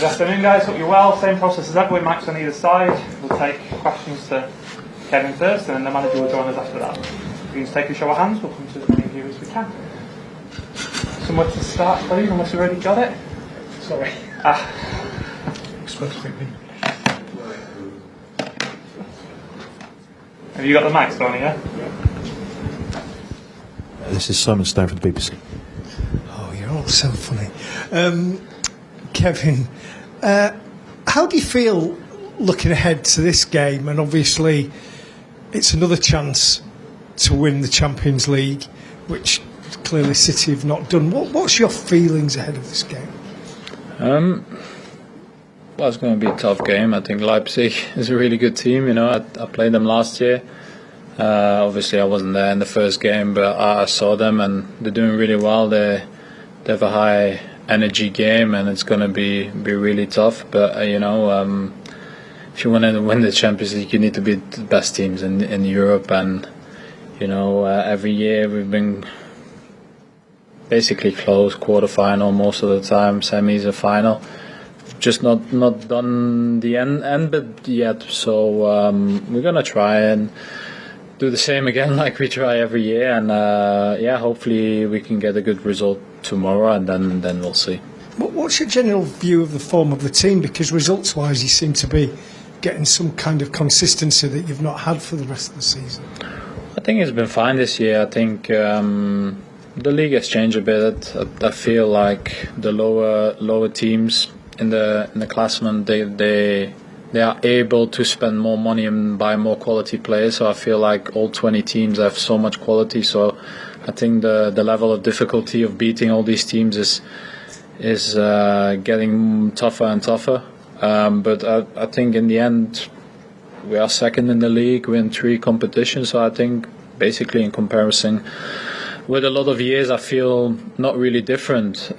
Good afternoon, guys. Hope you're well. Same process as ever with mics on either side. We'll take questions to Kevin first, and then the manager will join us after that. We can take a show of hands. We'll come to as many of you as we can. Somewhere to start, please, unless you've already got it. Sorry. Have you got the mics on here? This is Simon Stone from the BBC. Oh, you're all so funny. Kevin, how do you feel looking ahead to this game? And obviously, it's another chance to win the Champions League, which clearly City have not done. What's your feelings ahead of this game? Well, it's going to be a tough game. I think Leipzig is a really good team. You know, I played them last year. Obviously, I wasn't there in the first game, but I saw them, and they're doing really well. They have a high energy game, and it's going to be really tough. But if you want to win the Champions League, you need to beat the best teams in Europe. And every year we've been basically close, quarter-final most of the time, semis or final. Just not done the end bit yet. So we're going to try and do the same again like we try every year. And hopefully we can get a good result tomorrow, and then we'll see. What's your general view of the form of the team? Because results-wise, you seem to be getting some kind of consistency that you've not had for the rest of the season. I think it's been fine this year. I think the league has changed a bit. I feel like the lower teams in the classement, they are able to spend more money and buy more quality players. So I feel like all 20 teams have so much quality. So I think the level of difficulty of beating all these teams is getting tougher and tougher. But I think in the end we are second in the league. We're in 3 competitions. So I think basically in comparison with a lot of years, I feel not really different.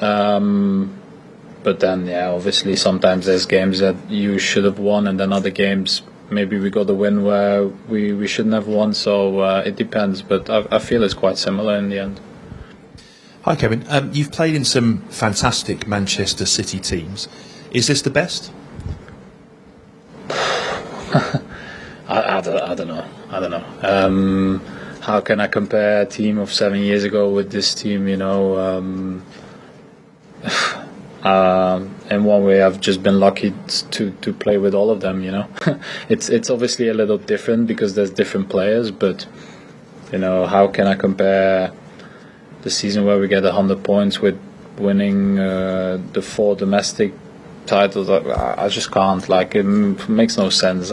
But then, obviously sometimes there's games that you should have won, and then other games maybe we got a win where we shouldn't have won. So it depends, but I feel it's quite similar in the end. Hi, Kevin. You've played in some fantastic Manchester City teams. Is this the best? I don't know. How can I compare a team of 7 years ago with this team? In one way, I've just been lucky to play with all of them. It's obviously a little different because there's different players. But how can I compare the season where we get 100 points with winning the 4 domestic titles? I just can't. It makes no sense.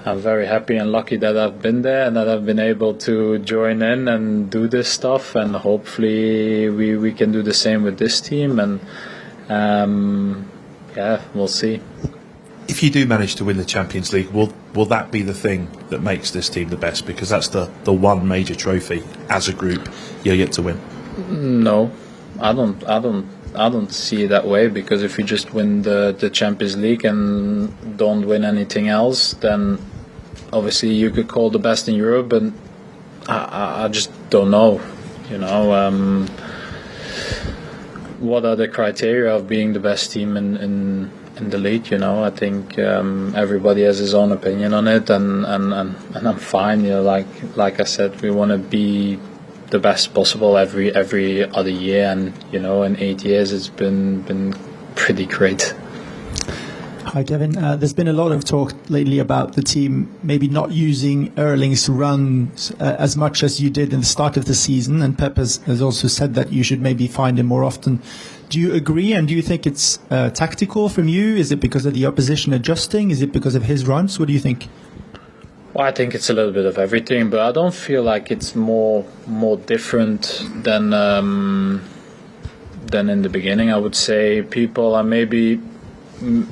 I'm very happy and lucky that I've been there and that I've been able to join in and do this stuff, and hopefully we can do the same with this team, and we'll see. If you do manage to win the Champions League, will that be the thing that makes this team the best? Because that's the one major trophy as a group you're yet to win. No, I don't see it that way, because if you just win the Champions League and don't win anything else, then obviously you could call the best in Europe, and I just don't know. What are the criteria of being the best team in the league? I think everybody has his own opinion on it, and I'm fine. Like I said, we want to be the best possible every other year, and in 8 years it's been pretty great. Hi Kevin, there's been a lot of talk lately about the team maybe not using Erling's runs as much as you did in the start of the season, and Pep has also said that you should maybe find him more often. Do you agree, and do you think it's tactical from you? Is it because of the opposition adjusting? Is it because of his runs? What do you think? Well, I think it's a little bit of everything, but I don't feel like it's more different than in the beginning. I would say people are maybe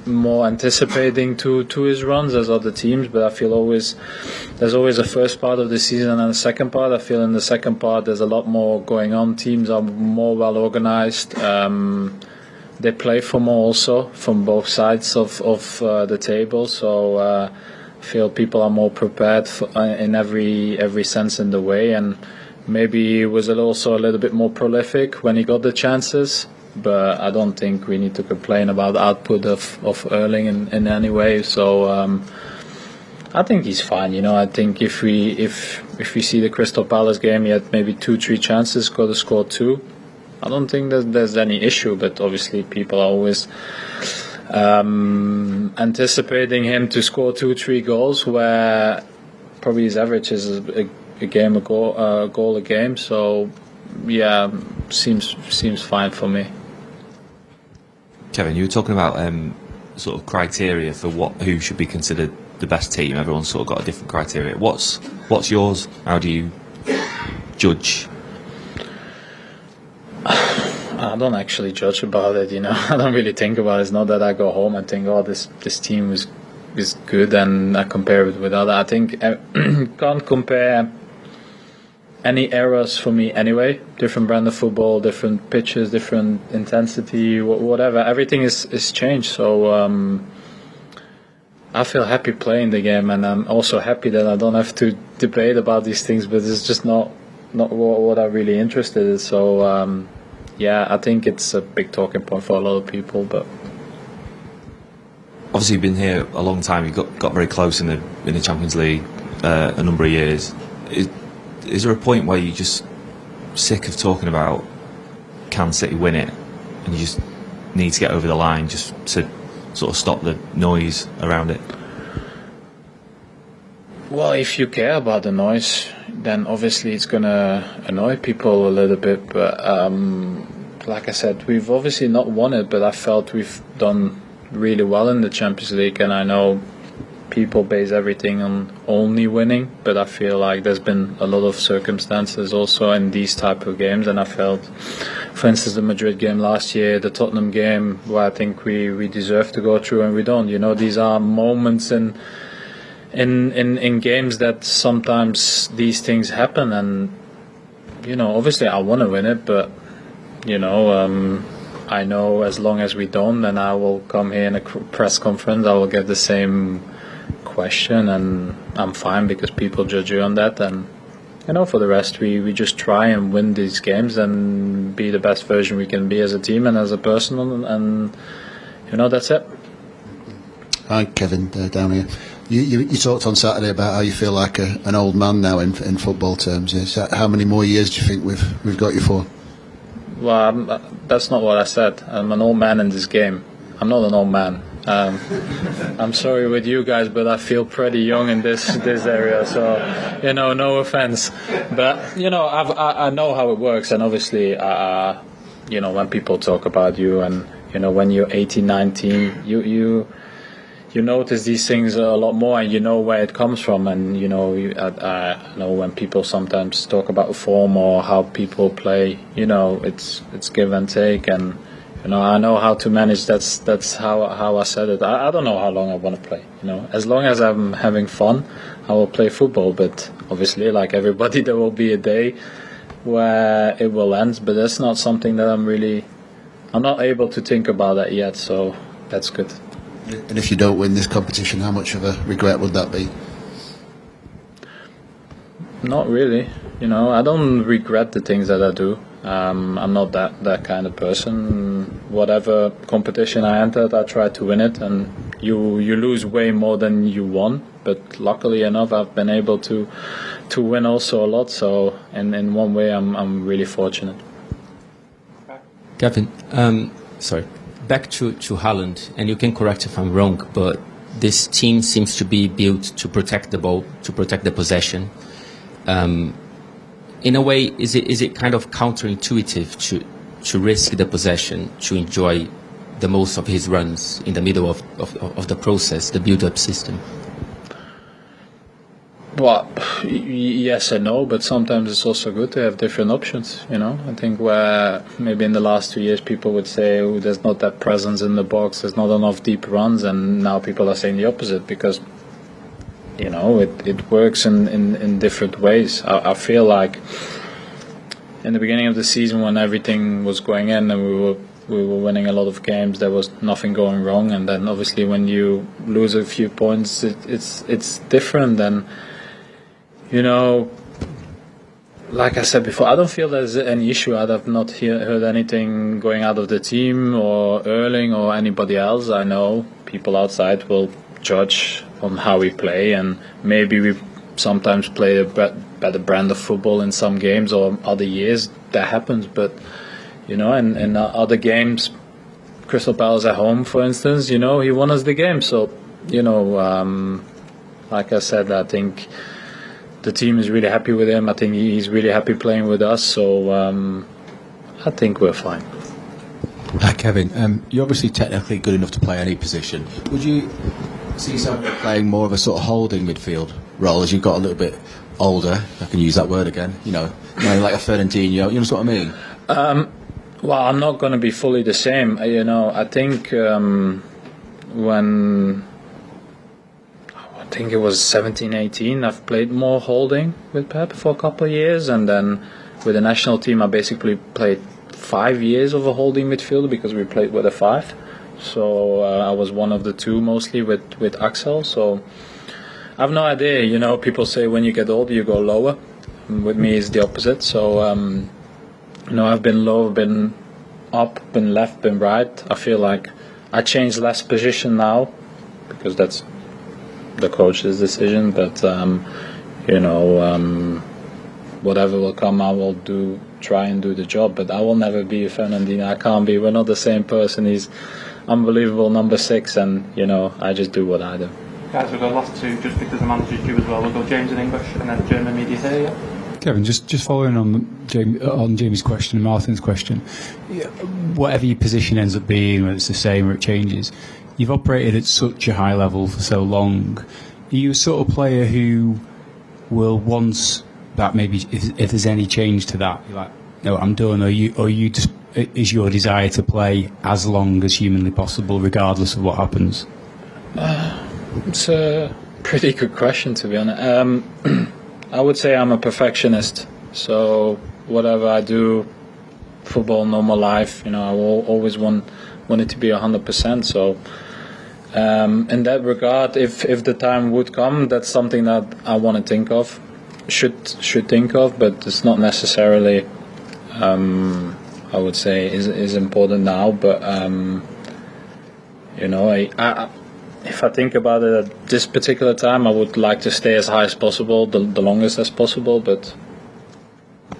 more anticipating to his runs as other teams, but I feel there's always a first part of the season and a second part. I feel in the second part there's a lot more going on. Teams are more well organized. They play for more also from both sides of the table, so I feel people are more prepared in every sense in the way, and maybe he was also a little bit more prolific when he got the chances. but I don't think we need to complain about the output of Erling in any way. So I think he's fine. I think if we see the Crystal Palace game, he had maybe 2-3 chances, could have scored 2. I don't think that there's any issue, but obviously people are always anticipating him to score 2-3 goals, where probably his average is a goal a game. So yeah, seems fine for me. Kevin, you were talking about sort of criteria for who should be considered the best team. Everyone's sort of got a different criteria. What's yours? How do you judge? I don't actually judge about it. I don't really think about it. It's not that I go home and think, this team is good, and I compare it with other. I think can't compare any eras for me anyway. Different brand of football, different pitches, different intensity, whatever. Everything is changed. So I feel happy playing the game, and I'm also happy that I don't have to debate about these things. But it's just not what I'm really interested in. So I think it's a big talking point for a lot of people. But obviously, you've been here a long time. You got very close in the Champions League a number of years. Is there a point where you're just sick of talking about can City win it, and you just need to get over the line just to sort of stop the noise around it? Well, if you care about the noise, then obviously it's going to annoy people a little bit. But like I said, we've obviously not won it, but I felt we've done really well in the Champions League, and I know people base everything on only winning, but I feel like there's been a lot of circumstances also in these type of games, and I felt, for instance, the Madrid game last year, the Tottenham game, where I think we deserve to go through and we don't. These are moments in games that sometimes these things happen, and obviously I want to win it, but I know as long as we don't, then I will come here in a press conference, I will get the same question, and I'm fine because people judge you on that. And for the rest, we just try and win these games and be the best version we can be as a team and as a person, and that's it. Hi, Kevin, down here. You talked on Saturday about how you feel like an old man now in football terms. How many more years do you think we've got you for? Well, that's not what I said. I'm an old man in this game. I'm not an old man. I'm sorry with you guys, but I feel pretty young in this area. So, no offense, but I know how it works, and obviously, when people talk about you, and when you're 18, 19, you notice these things a lot more, and you know where it comes from, and I know when people sometimes talk about form or how people play, it's give and take, and I know how to manage. That's how I said it. I don't know how long I want to play. As long as I'm having fun, I will play football. But obviously, like everybody, there will be a day where it will end. But that's not something that I'm not able to think about that yet. So that's good. And if you don't win this competition, how much of a regret would that be? Not really. I don't regret the things that I do. I'm not that kind of person. Whatever competition I entered, I try to win it, and you lose way more than you won. But luckily enough, I've been able to win also a lot. So in one way, I'm really fortunate. Kevin, back to Haaland, and you can correct if I'm wrong, but this team seems to be built to protect the ball, to protect the possession. In a way, is it kind of counterintuitive to risk the possession, to enjoy the most of his runs in the middle of the process, the build-up system? Well, yes and no, but sometimes it's also good to have different options. I think where maybe in the last 2 years people would say, there's not that presence in the box, there's not enough deep runs, and now people are saying the opposite because it works in different ways. I feel like in the beginning of the season, when everything was going in and we were winning a lot of games, there was nothing going wrong, and then obviously when you lose a few points, it's different. And like I said before, I don't feel there's any issue. I've not heard anything going out of the team or Erling or anybody else. I know people outside will judge on how we play, and maybe we sometimes play a better brand of football in some games, or other years that happens. But in other games, Crystal Palace at home, for instance, he won us the game. So like I said, I think the team is really happy with him. I think he's really happy playing with us. So I think we're fine. Kevin, you're obviously technically good enough to play any position. Would you see yourself playing more of a sort of holding midfield role as you've got a little bit older? If I can use that word again. Like a Fernandinho. You know what I mean? Well, I'm not going to be fully the same. I think when I think it was 17, 18, I've played more holding with Pep for a couple of years, and then with the national team, I basically played 5 years of a holding midfielder because we played with a 5. So I was one of the two mostly with Axel. So I have no idea. People say when you get older you go lower. With me it's the opposite. So I've been low, been up, been left, been right. I feel like I change less position now because that's the coach's decision. But whatever will come, I will try and do the job. But I will never be a Fernandinho. I can't be. We're not the same person. He's unbelievable number 6, and I just do what I do. Guys, we'll go last two just because the manager's due as well. We'll go James in English and then German media here. Yeah? Kevin, just following on Jamie's question and Martin's question, whatever your position ends up being, whether it's the same or it changes, you've operated at such a high level for so long. Are you a sort of player who will, once that maybe if there's any change to that, you're like, no, I'm done, or you just, is your desire to play as long as humanly possible regardless of what happens? It's a pretty good question, to be honest. I would say I'm a perfectionist, so whatever I do, football, normal life, I will always want it to be 100%. So in that regard, if the time would come, that's something that I want to think of, should think of, but it's not necessarily, I would say, is important now. But if I think about it at this particular time, I would like to stay as high as possible, the longest as possible. But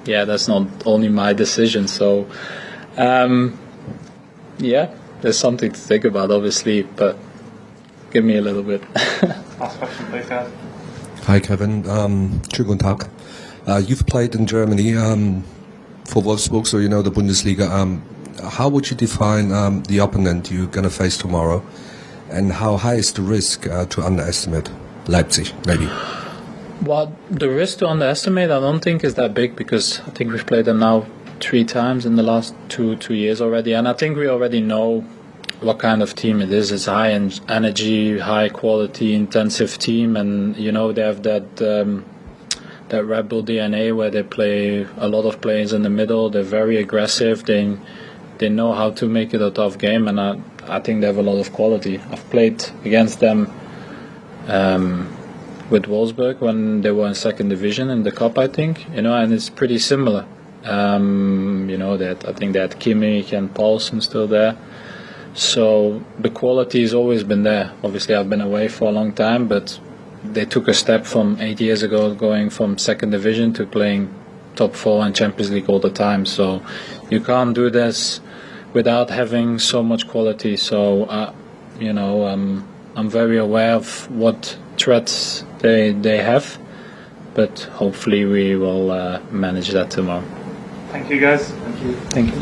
yeah, that's not only my decision. So there's something to think about, obviously, but give me a little bit. Last question, please, guys. Hi, Kevin. Schönen guten Tag. You've played in Germany for Wolfsburg, so you know the Bundesliga. How would you define the opponent you're going to face tomorrow? And how high is the risk to underestimate Leipzig, maybe? Well, the risk to underestimate, I don't think is that big, because I think we've played them now 3 times in the last two years already, and I think we already know what kind of team it is. It's high energy, high quality, intensive team, and they have that Red Bull DNA where they play a lot of players in the middle. They're very aggressive. They know how to make it a tough game, and I think they have a lot of quality. I've played against them with Wolfsburg when they were in 2nd division in the cup, I think, and it's pretty similar. I think they had Kimmich and Paulsen still there. So the quality has always been there. Obviously, I've been away for a long time, but they took a step from 8 years ago, going from 2nd division to playing top 4 and Champions League all the time. So you can't do this without having so much quality. So I'm very aware of what threats they have, but hopefully we will manage that tomorrow. Thank you, guys. Thank you.